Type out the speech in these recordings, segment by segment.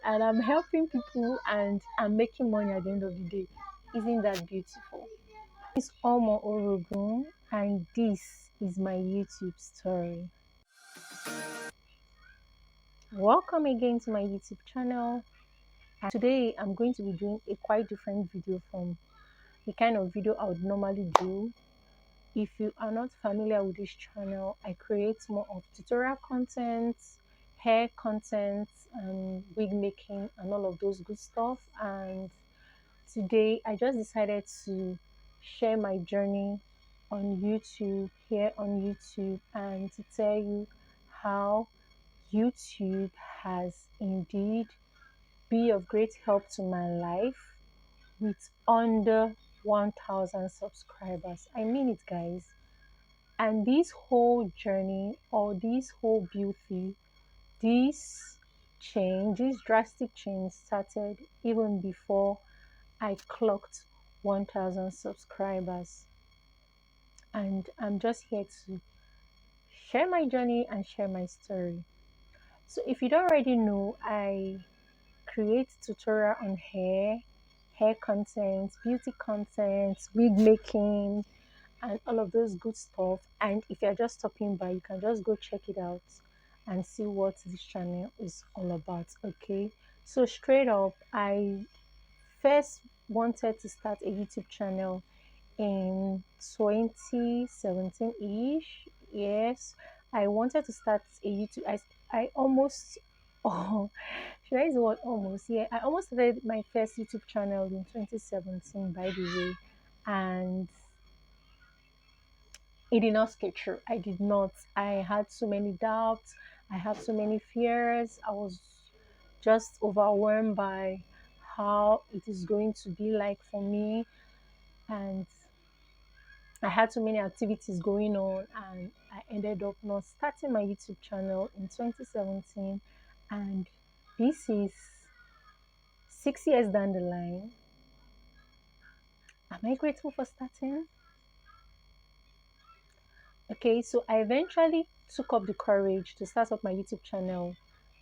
and I'm helping people and I'm making money at the end of the day. Isn't that beautiful? It's Omo Orogun, and this is my YouTube story. Welcome again to my YouTube channel. And today I'm going to be doing a quite different video from the kind of video I would normally do. If you are not familiar with this channel, I create more of tutorial content, hair content, and wig making and all of those good stuff. And today I just decided to share my journey on YouTube, here on YouTube, and to tell you how YouTube has indeed been of great help to my life with under 1,000 subscribers. I mean it, guys. And this whole journey, or this whole beauty, this change, this drastic change started even before I clocked 1,000 subscribers. And I'm just here to share my journey and share my story. So if you don't already know, I create tutorial on hair content, beauty content, wig making, and all of those good stuff. And if you're just stopping by, you can just go check it out and see what this channel is all about. Okay, so straight up, I first wanted to start a YouTube channel in 2017-ish. Yes, I wanted to start a YouTube. I almost oh, should I use the word almost? Yeah, I almost started my first YouTube channel in 2017, by the way, and it did not get through. I did not. I had so many doubts. I had so many fears. I was just overwhelmed by how it is going to be like for me, and I had so many activities going on, and I ended up not starting my YouTube channel in 2017. And this is 6 years down the line. Am I grateful for starting? Okay, so I eventually took up the courage to start up my YouTube channel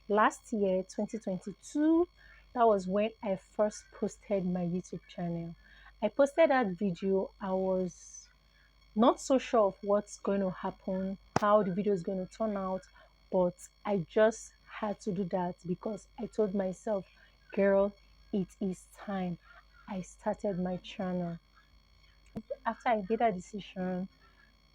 last year, 2022. That was when I first posted my YouTube channel. I posted that video. I was not so sure of what's going to happen, how the video is going to turn out, but I just had to do that because I told myself, girl, it is time. I started my channel. After I made that decision,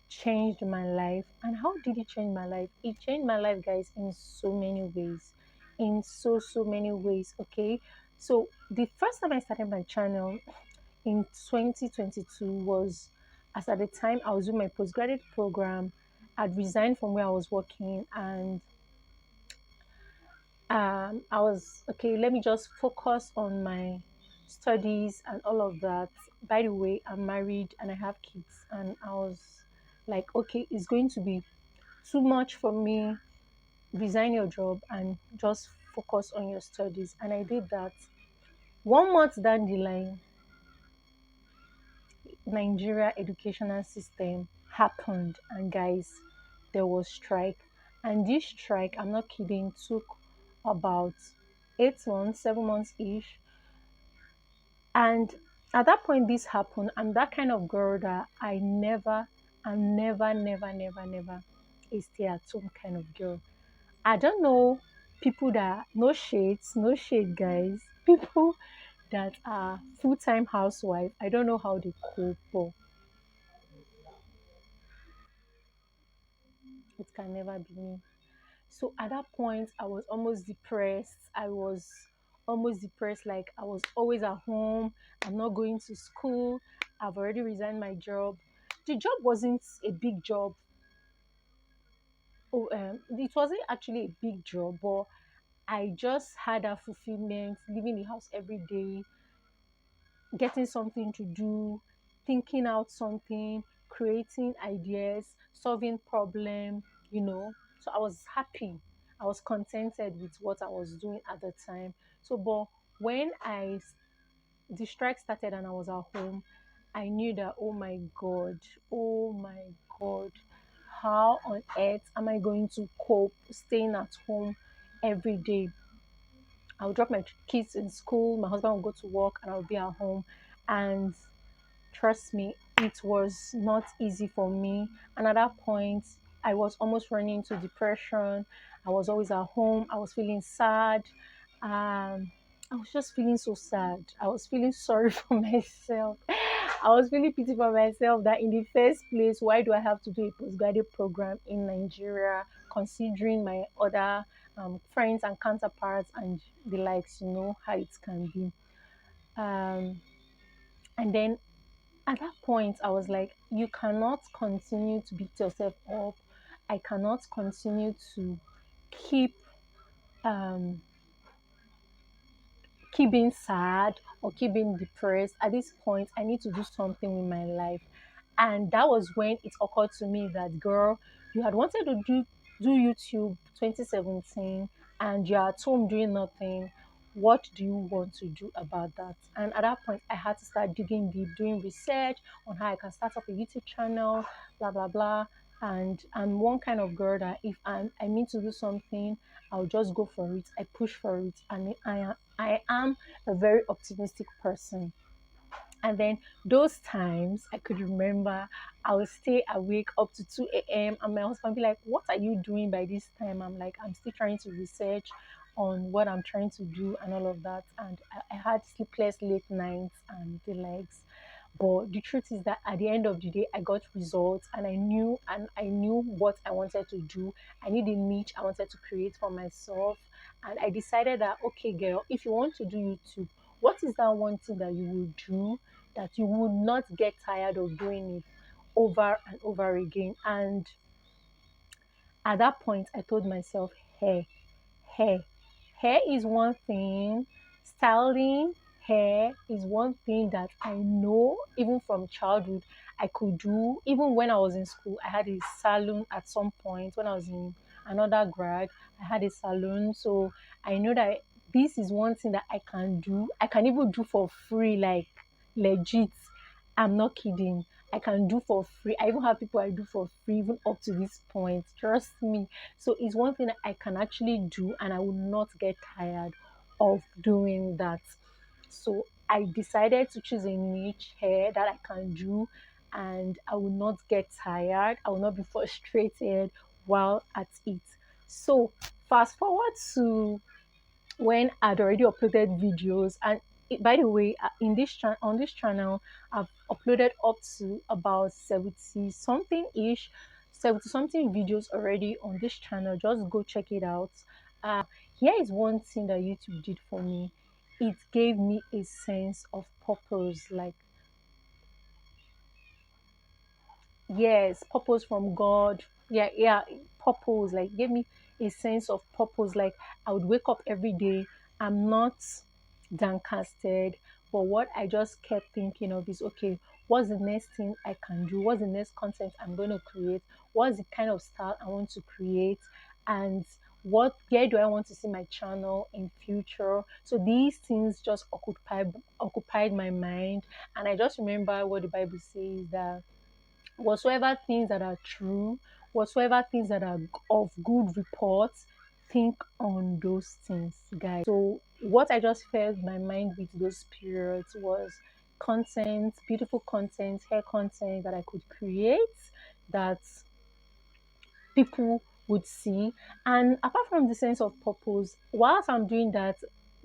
changed my life. And how did it change my life? It changed my life, guys, in so many ways. In so many ways. Okay, so the first time I started my channel in 2022 was, as at the time I was doing my postgraduate program. I'd resigned from where I was working, and I was okay, let me just focus on my studies and all of that. By the way, I'm married and I have kids, and I was like, okay, it's going to be too much for me. Resign your job and just focus on your studies. And I did that. 1 month down the line, Nigeria educational system happened, and guys, there was strike. And this strike, I'm not kidding, took about 8 months, 7 months ish. And at that point this happened, I'm that kind of girl that I'm never a stay-at-home kind of girl. I don't know, people that, no shades, no shade, guys, people that are full-time housewife, I don't know how they cope, but it can never be me. So at that point, I was almost depressed. I was almost depressed, like I was always at home. I'm not going to school. I've already resigned my job. The job wasn't a big job. It wasn't actually a big job, but I just had that fulfillment, leaving the house every day, getting something to do, thinking out something, creating ideas, solving problem, you know. So I was happy. I was contented with what I was doing at the time. So, but when the strike started and I was at home, I knew that, oh my God, how on earth am I going to cope staying at home every day? I'll drop my kids in school, my husband will go to work, and I'll be at home. And trust me, it was not easy for me. And at that point, I was almost running into depression. I was always at home. I was feeling sad. I was just feeling so sad. I was feeling sorry for myself. I was feeling pity for myself that in the first place, why do I have to do a postgraduate program in Nigeria, considering my other friends and counterparts and the likes, how it can be. Um, and then at that point, I was like, you cannot continue to beat yourself up. I cannot continue to keep um, keep being sad or keep being depressed. At this point, I need to do something with my life. And that was when it occurred to me that, girl, you had wanted to do YouTube 2017 and you're at home doing nothing. What do you want to do about that? And at that point, I had to start digging deep, doing research on how I can start up a YouTube channel, blah, blah, blah. And I'm one kind of girl that if I mean to do something, I'll just go for it. I push for it. And I am a very optimistic person. And then those times I could remember I would stay awake up to 2 a.m. and my husband be like, "What are you doing by this time?" I'm like, "I'm still trying to research on what I'm trying to do and all of that." And I had sleepless late nights and the likes. But the truth is that at the end of the day, I got results and I knew what I wanted to do. I knew the niche I wanted to create for myself. And I decided that, okay, girl, if you want to do YouTube, what is that one thing that you will do that you will not get tired of doing it over and over again? And at that point, I told myself, hey, hair. Hair is one thing. Styling hair is one thing that I know even from childhood I could do. Even when I was in school, I had a salon at some point. When I was in another grad, I had a salon. So I know that this is one thing that I can do. I can even do for free, like legit. I'm not kidding. I can do for free. I even have people I do for free, even up to this point. Trust me. So it's one thing that I can actually do, and I will not get tired of doing that. So I decided to choose a niche hair that I can do, and I will not get tired. I will not be frustrated while at it. So fast forward to when I'd already uploaded videos. And by the way, in this on this channel, I've uploaded up to about 70 something ish, 70 something videos already on this channel. Just go check it out. Here is one thing that YouTube did for me. It gave me a sense of purpose. Like, yes, purpose from God. Yeah, yeah, purpose. Like, gave me a sense of purpose. Like, I would wake up every day. I'm not downcasted, but what I just kept thinking of is, okay, what's the next thing I can do? What's the next content I'm going to create? What's the kind of style I want to create? And where do I want to see my channel in future? So these things just occupied my mind. And I just remember what the Bible says, that whatsoever things that are true, whatsoever things that are of good report, think on those things, guys. So what I just filled my mind with those periods was content, beautiful content, hair content that I could create, that people would see. And apart from the sense of purpose, whilst I'm doing that,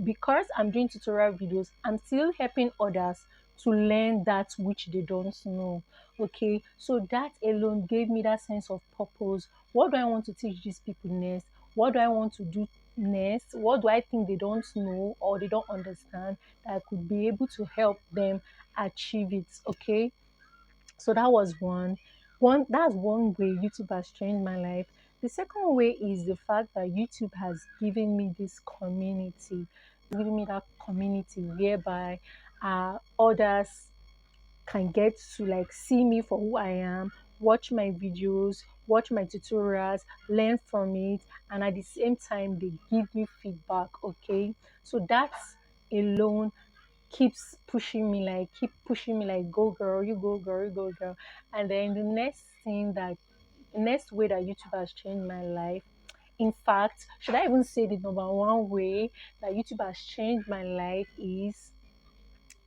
because I'm doing tutorial videos, I'm still helping others to learn that which they don't know. Okay, so that alone gave me that sense of purpose. What do I want to teach these people next? What do I want to do next? What do I think they don't know or they don't understand, that I could be able to help them achieve it? Okay, so that was that's one way YouTube has changed my life. The second way is the fact that YouTube has given me this community, giving me that community whereby others can get to like see me for who I am, watch my videos, watch my tutorials, learn from it, and at the same time they give me feedback. Okay, so that's alone keep pushing me like, go girl, you go girl, you go girl. And then the next way that YouTube has changed my life In fact, should I even say the number one way that YouTube has changed my life is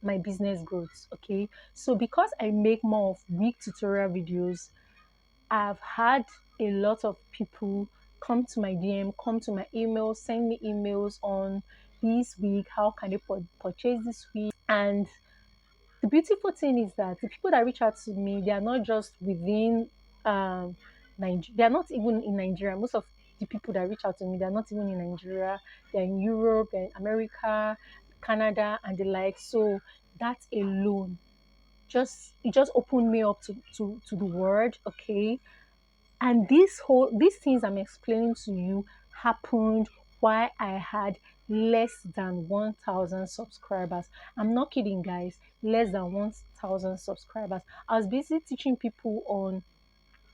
my business growth. Okay, so because I make more of week tutorial videos, I've had a lot of people come to my DM, come to my email, send me emails on this week, how can they purchase this week. And the beautiful thing is that the people that reach out to me, they are not just within Nigeria, they are not even in Nigeria. Most of the people that reach out to me, they are not even in Nigeria, they're in Europe, they're in America, Canada, and the like. So that alone just it just opened me up to the word. Okay, and these things I'm explaining to you happened while I had less than 1,000 subscribers. I'm not kidding, guys. Less than 1,000 subscribers. I was basically teaching people on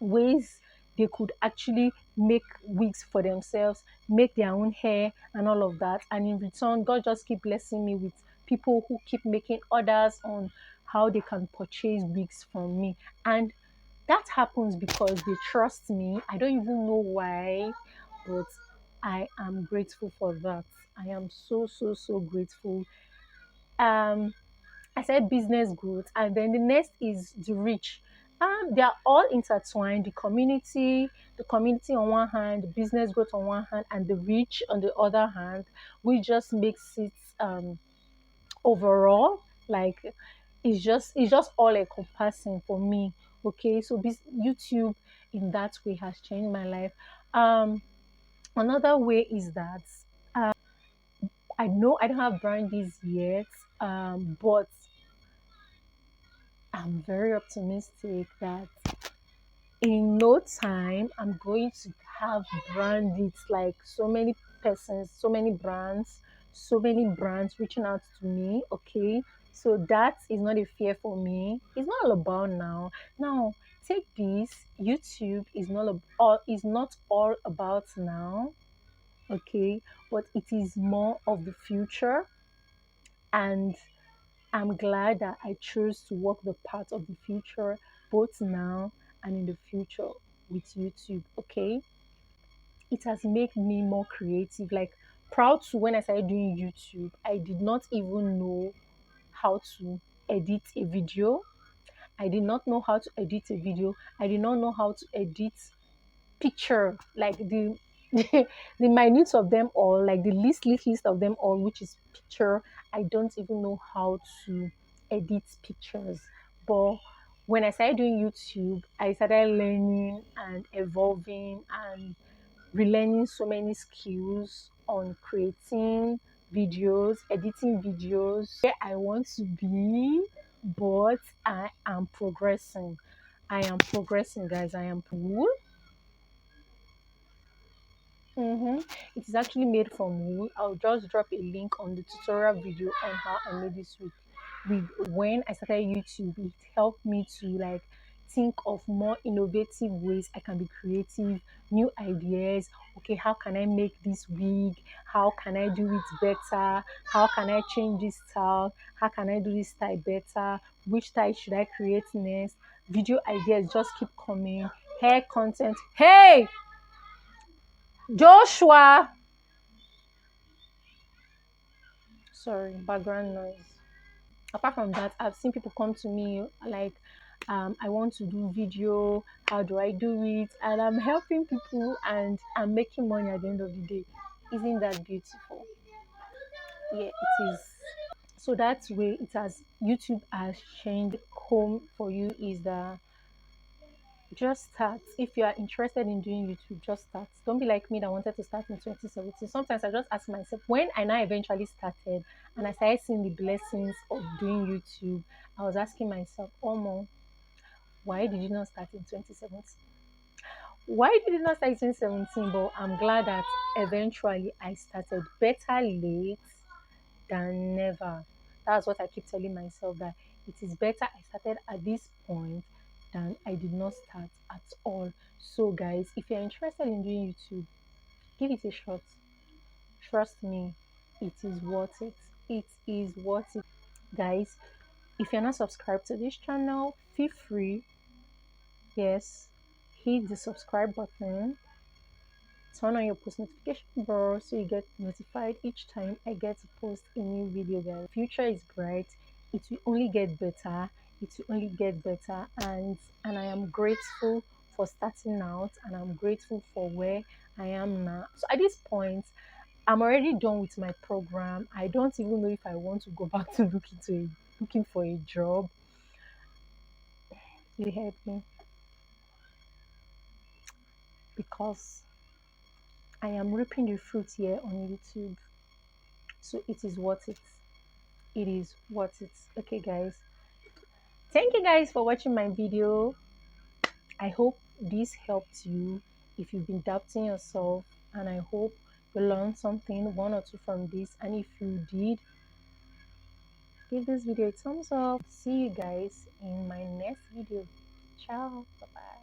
ways they could actually make wigs for themselves, make their own hair, and all of that. And in return, God just keep blessing me with people who keep making orders on how they can purchase wigs from me. And that happens because they trust me. I don't even know why, but I am grateful for that. I am so grateful. Um, I said business growth, and then the next is the reach. They are all intertwined. The community on one hand, the business growth on one hand, and the reach on the other hand, which just makes it overall like it's just all encompassing for me. Okay, so this YouTube in that way has changed my life. Another way is that I know I don't have brandies yet, but I'm very optimistic that in no time I'm going to have branded, like so many persons, so many brands reaching out to me. Okay, so that is not a fear for me. It's not all about now. Take this. YouTube is not all about now. Okay, but it is more of the future, and I'm glad that I chose to walk the path of the future, both now and in the future with YouTube. Okay, it has made me more creative. Like, proud to when I started doing YouTube, I did not even know how to edit a video. I did not know how to edit a video. I did not know how to edit picture, like the the minutes of them all, like the list of them all, which is picture. I don't even know how to edit pictures. But when I started doing YouTube, I started learning and evolving and relearning so many skills on creating videos, editing videos. Where I want to be, but I am progressing. I am progressing, guys. I am cool. It is actually made from wool. I'll just drop a link on the tutorial video on how I made this wig. When I started YouTube, it helped me to like think of more innovative ways I can be creative, new ideas. Okay, how can I make this wig? How can I do it better? How can I change this style? How can I do this style better? Which style should I create next? Video ideas just keep coming. Hair content. Hey, Joshua! Sorry, background noise. Apart from that, I've seen people come to me like, I want to do video. How do I do it? And I'm helping people and I'm making money at the end of the day. Isn't that beautiful? Yeah, it is. So that's way it has. YouTube has changed. Home for you is that just start. If you are interested in doing YouTube, just start. Don't be like me that wanted to start in 2017. Sometimes I just ask myself, when I now eventually started and I started seeing the blessings of doing YouTube, I was asking myself, Omo, why did you not start in 2017? Why did you not start in 2017? But I'm glad that eventually I started. Better late than never. That's what I keep telling myself, that it is better I started at this point than I did not start at all. So, guys, if you're interested in doing YouTube, give it a shot. Trust me, it is worth it. It is worth it. Guys, if you're not subscribed to this channel, feel free, yes, hit the subscribe button turn on your post notification bell so you get notified each time I get to post a new video, guys. Future is bright. It will only get better. It will only get better, and I am grateful for starting out, and I'm grateful for where I am now. So at this point, I'm already done with my program. I don't even know if I want to go back to looking for a job. You heard me, because I am reaping the fruit here on YouTube. So it is worth it. It is worth it. Okay, guys. Thank you guys for watching my video. I hope this helped you if you've been doubting yourself, and I hope you learned something, one or two from this. And if you did, give this video a thumbs up. See you guys in my next video. Ciao. Bye bye.